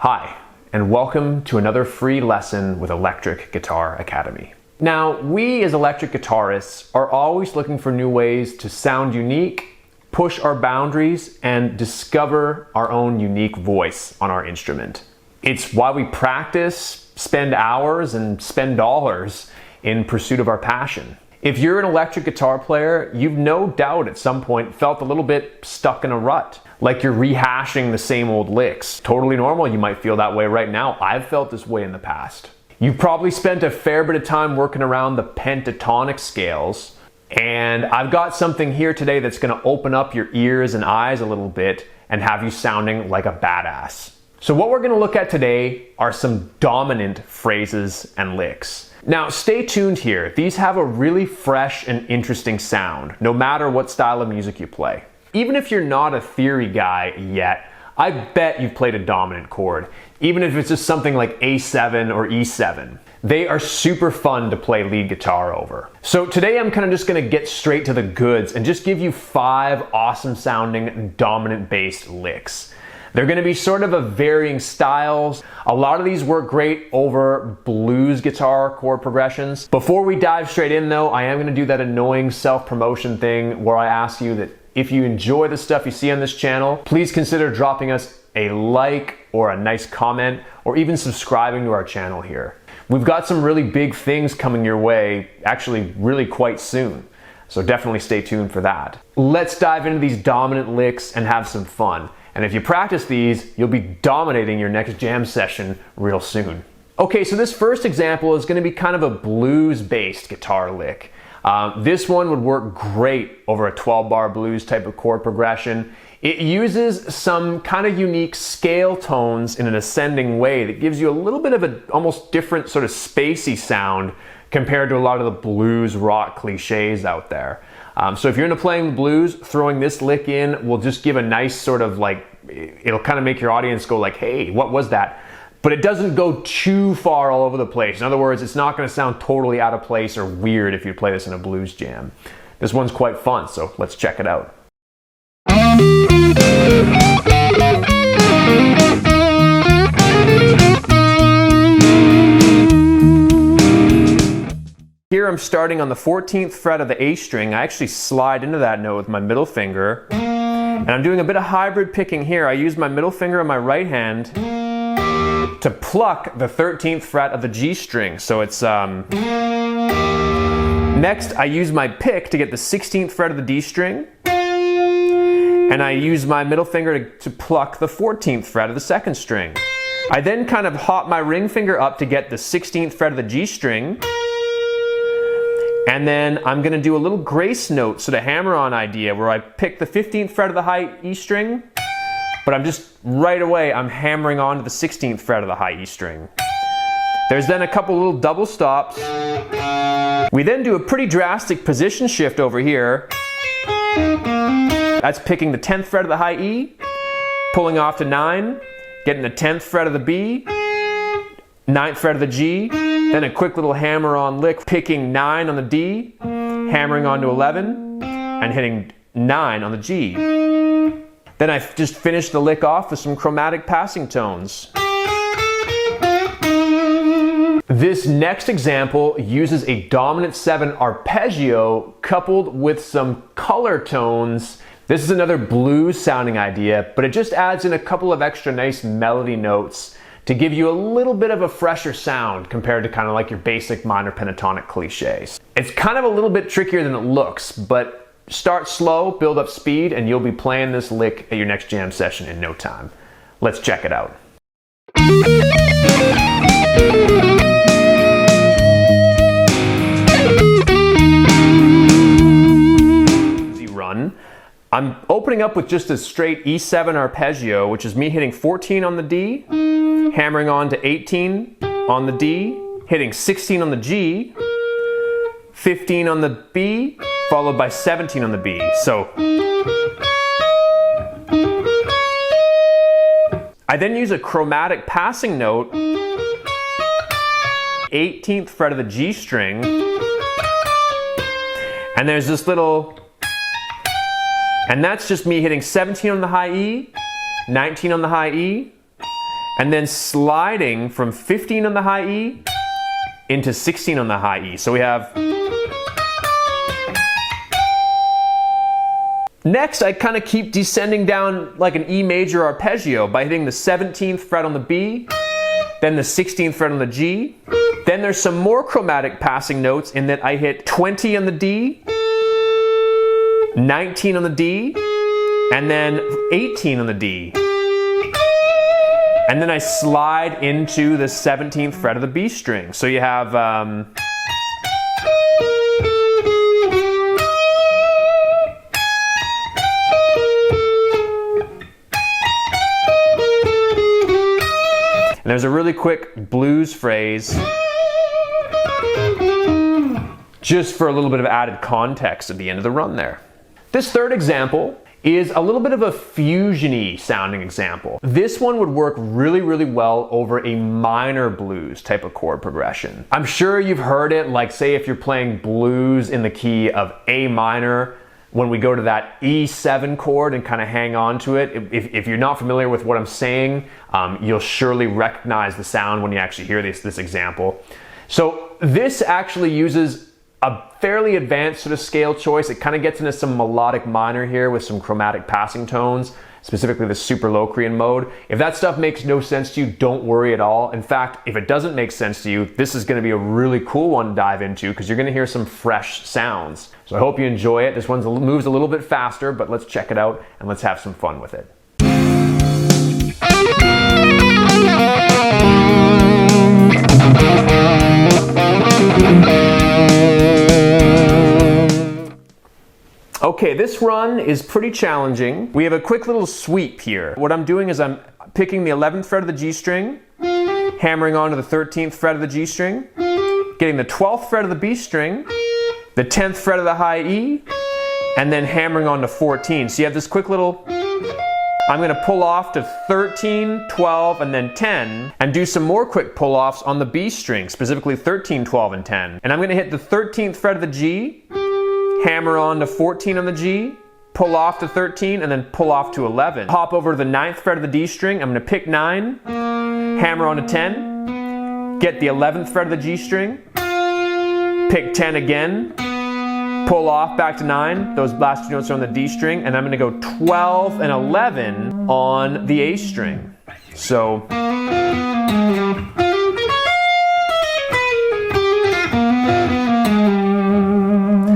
Hi, and welcome to another free lesson with Electric Guitar Academy. Now, we as electric guitarists are always looking for new ways to sound unique, push our boundaries, and discover our own unique voice on our instrument. It's why we practice, spend hours, and spend dollars in pursuit of our passion. If you're an electric guitar player, you've no doubt at some point felt a little bit stuck in a rut, like you're rehashing the same old licks. Totally normal, you might feel that way right now. I've felt this way in the past. You've probably spent a fair bit of time working around the pentatonic scales, and I've got something here today that's going to open up your ears and eyes a little bit and have you sounding like a badass. So what we're going to look at today are some dominant phrases and licks. Now stay tuned here. These have a really fresh and interesting sound, no matter what style of music you play. Even if you're not a theory guy yet, I bet you've played a dominant chord, even if it's just something like A7 or E7. They are super fun to play lead guitar over. So today I'm kind of just going to get straight to the goods and just give you 5 awesome sounding dominant bass licks. They're going to be sort of a varying styles. A lot of these work great over blues guitar chord progressions. Before we dive straight in though, I am going to do that annoying self-promotion thing where I ask you that if you enjoy the stuff you see on this channel, please consider dropping us a like or a nice comment or even subscribing to our channel here. We've got some really big things coming your way, actually really quite soon. So definitely stay tuned for that. Let's dive into these dominant licks and have some fun. And if you practice these, you'll be dominating your next jam session real soon. Okay, so this first example is going to be kind of a blues-based guitar lick. This one would work great over a 12-bar blues type of chord progression. It uses some kind of unique scale tones in an ascending way that gives you a little bit of an almost different sort of spacey sound compared to a lot of the blues rock cliches out there. So if you're into playing the blues, throwing this lick in will just give a nice sort of like, it'll kind of make your audience go like, hey, what was that? But it doesn't go too far all over the place. In other words, it's not going to sound totally out of place or weird if you play this in a blues jam. This one's quite fun, so let's check it out. Here I'm starting on the 14th fret of the A string. I actually slide into that note with my middle finger. And I'm doing a bit of hybrid picking here. I use my middle finger on my right hand to pluck the 13th fret of the G string. So it's next I use my pick to get the 16th fret of the D string. And I use my middle finger to pluck the 14th fret of the second string. I then kind of hop my ring finger up to get the 16th fret of the G string. And then I'm going to do a little grace note, sort of hammer-on idea, where I pick the 15th fret of the high E string, but I'm just right away, I'm hammering onto the 16th fret of the high E string. There's then a couple little double stops. We then do a pretty drastic position shift over here. That's picking the 10th fret of the high E, pulling off to 9, getting the 10th fret of the B, 9th fret of the G, then a quick little hammer-on lick, picking 9 on the D, hammering onto 11, and hitting 9 on the G. Then I just finish the lick off with some chromatic passing tones. This next example uses a dominant 7 arpeggio coupled with some color tones. This is another blues sounding idea, but it just adds in a couple of extra nice melody notes to give you a little bit of a fresher sound compared to kind of like your basic minor pentatonic cliches. It's kind of a little bit trickier than it looks, but start slow, build up speed, and you'll be playing this lick at your next jam session in no time. Let's check it out. Easy run. I'm opening up with just a straight E7 arpeggio, which is me hitting 14 on the D, hammering on to 18 on the D, hitting 16 on the G, 15 on the B, followed by 17 on the B. So I then use a chromatic passing note, 18th fret of the G string, and there's this little, and that's just me hitting 17 on the high E, 19 on the high E, and then sliding from 15 on the high E into 16 on the high E. So we have... Next, I kind of keep descending down like an E major arpeggio by hitting the 17th fret on the B, then the 16th fret on the G. Then there's some more chromatic passing notes in that I hit 20 on the D, 19 on the D, and then 18 on the D. And then I slide into the 17th fret of the B string. So you have... And there's a really quick blues phrase just for a little bit of added context at the end of the run there. This third example is a little bit of a fusion-y sounding example. This one would work really, really well over a minor blues type of chord progression. I'm sure you've heard it, like say if you're playing blues in the key of A minor, when we go to that E7 chord and kind of hang on to it. If you're not familiar with what I'm saying, you'll surely recognize the sound when you actually hear this example. So this actually uses a fairly advanced sort of scale choice. It kind of gets into some melodic minor here with some chromatic passing tones, specifically the super Locrian mode. If that stuff makes no sense to you, don't worry at all. In fact, if it doesn't make sense to you, this is going to be a really cool one to dive into because you're going to hear some fresh sounds. So I hope you enjoy it. This one moves a little bit faster, but let's check it out and let's have some fun with it. Okay, this run is pretty challenging. We have a quick little sweep here. What I'm doing is I'm picking the 11th fret of the G string, hammering onto the 13th fret of the G string, getting the 12th fret of the B string, the 10th fret of the high E, and then hammering on to 14. So you have this quick little... I'm going to pull off to 13, 12, and then 10, and do some more quick pull-offs on the B string, specifically 13, 12, and 10. And I'm going to hit the 13th fret of the G, hammer on to 14 on the G, pull off to 13, and then pull off to 11. Hop over to the 9th fret of the D string. I'm going to pick 9, hammer on to 10, get the 11th fret of the G string, pick 10 again, pull off back to 9. Those last two notes are on the D string, and I'm going to go 12 and 11 on the A string. So...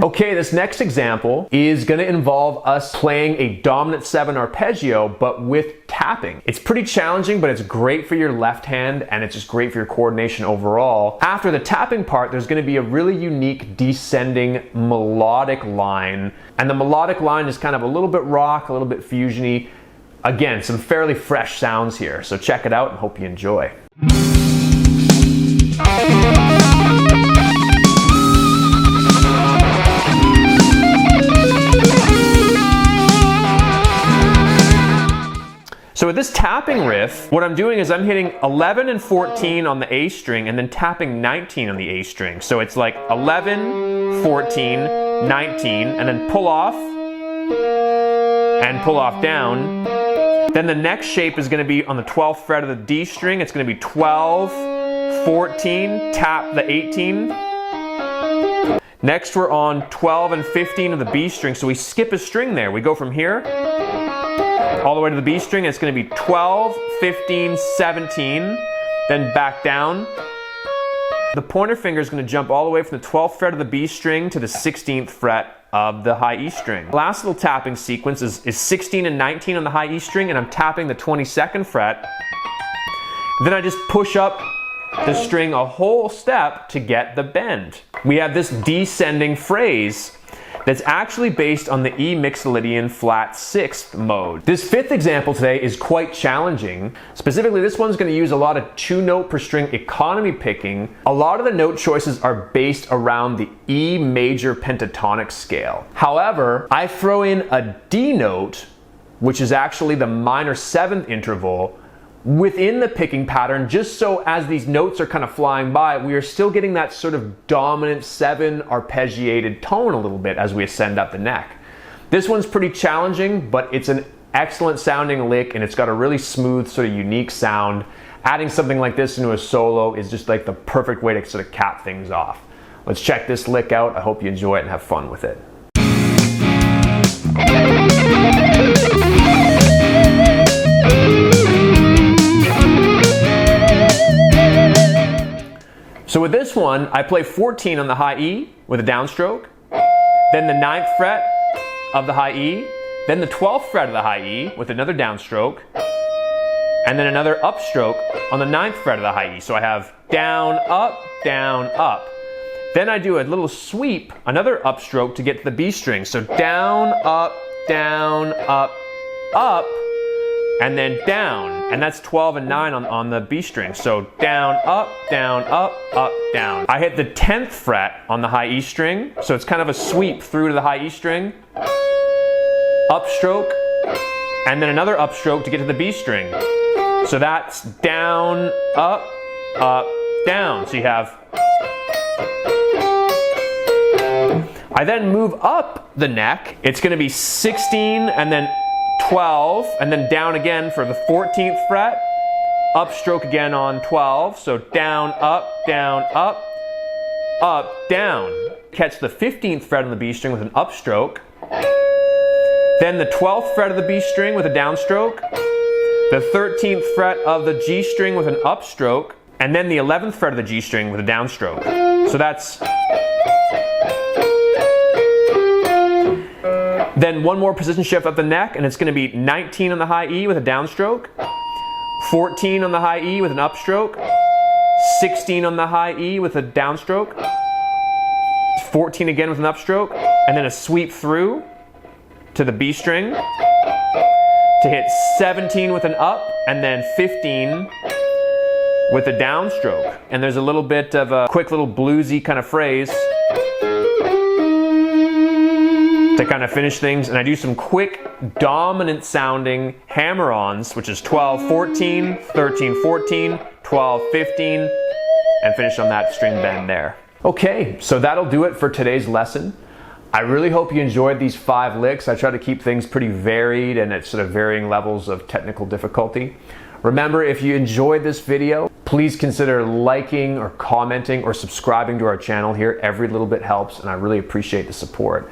Okay, this next example is going to involve us playing a dominant 7 arpeggio, but with tapping. It's pretty challenging, but it's great for your left hand, and it's just great for your coordination overall. After the tapping part, there's going to be a really unique descending melodic line, and the melodic line is kind of a little bit rock, a little bit fusiony. Again, some fairly fresh sounds here, so check it out and hope you enjoy. So with this tapping riff, what I'm doing is I'm hitting 11 and 14 on the A string and then tapping 19 on the A string. So it's like 11, 14, 19, and then pull off and pull off down. Then the next shape is going to be on the 12th fret of the D string. It's going to be 12, 14, tap the 18. Next we're on 12 and 15 of the B string. So we skip a string there. We go from here all the way to the B string, and it's going to be 12, 15, 17, then back down. The pointer finger is going to jump all the way from the 12th fret of the B string to the 16th fret of the high E string. Last little tapping sequence is 16 and 19 on the high E string, and I'm tapping the 22nd fret. Then I just push up the string a whole step to get the bend. We have this descending phrase that's actually based on the E Mixolydian flat 6th mode. This fifth example today is quite challenging. Specifically, this one's going to use a lot of 2-note per string economy picking. A lot of the note choices are based around the E major pentatonic scale. However, I throw in a D note, which is actually the minor 7th interval, within the picking pattern, just so as these notes are kind of flying by, we are still getting that sort of dominant 7 arpeggiated tone a little bit as we ascend up the neck. This one's pretty challenging, but it's an excellent sounding lick, and it's got a really smooth, sort of unique sound. adding something like this into a solo is just like the perfect way to sort of cap things off. Let's check this lick out. I hope you enjoy it and have fun with it. So with this one, I play 14 on the high E with a downstroke, then the 9th fret of the high E, then the 12th fret of the high E with another downstroke, and then another upstroke on the 9th fret of the high E. So I have down, up, down, up. Then I do a little sweep, another upstroke to get to the B string. So down, up, up, and then down. And that's 12 and 9 on the B string. So down, up, down. I hit the 10th fret on the high E string. So it's kind of a sweep through to the high E string. Upstroke, and then another upstroke to get to the B string. So that's down, up, down. So you have. I then move up the neck. It's going to be 16 and then 12 and then down again for the 14th fret. Upstroke again on 12. So down, up, down. Catch the 15th fret on the B string with an upstroke. Then the 12th fret of the B string with a downstroke. The 13th fret of the G string with an upstroke. And then the 11th fret of the G string with a downstroke. So that's. Then one more position shift up the neck, and it's going to be 19 on the high E with a downstroke, 14 on the high E with an upstroke, 16 on the high E with a downstroke, 14 again with an upstroke, and then a sweep through to the B string to hit 17 with an up, and then 15 with a downstroke. And there's a little bit of a quick little bluesy kind of phrase to kind of finish things, and I do some quick dominant sounding hammer-ons, which is 12, 14, 13, 14, 12, 15, and finish on that string bend there. Okay, so that'll do it for today's lesson. I really hope you enjoyed these 5 licks. I try to keep things pretty varied and at sort of varying levels of technical difficulty. Remember, if you enjoyed this video, please consider liking or commenting or subscribing to our channel here. Every little bit helps, and I really appreciate the support.